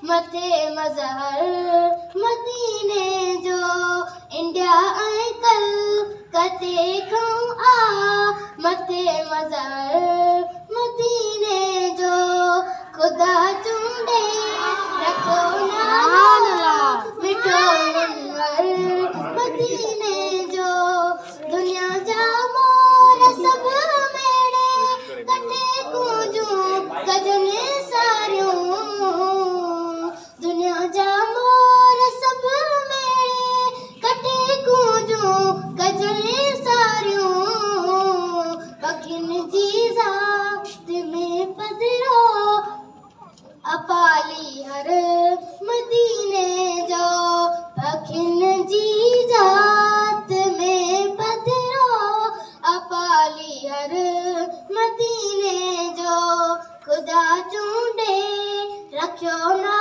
मथे मज़हर मदीने जो इंडिया ऐं कलकते खां आ मथे मज़हर मदीने जो खुदा चूंडे रखो नाला मिठो मुनवर मदीने जो दुनिया जा मोर सब मेड़े कटे कूंजूं कजने सारियूं दुनिया जा मोर सब मेड़े कटे कूंजूं कजने सारियूं पखिन जी ज़ात में पधरो अपाली हर मदीने जो पखिन जी ज़ात में पधरो अपाली हर मदीने जो खुदा चूंडे रखियो ना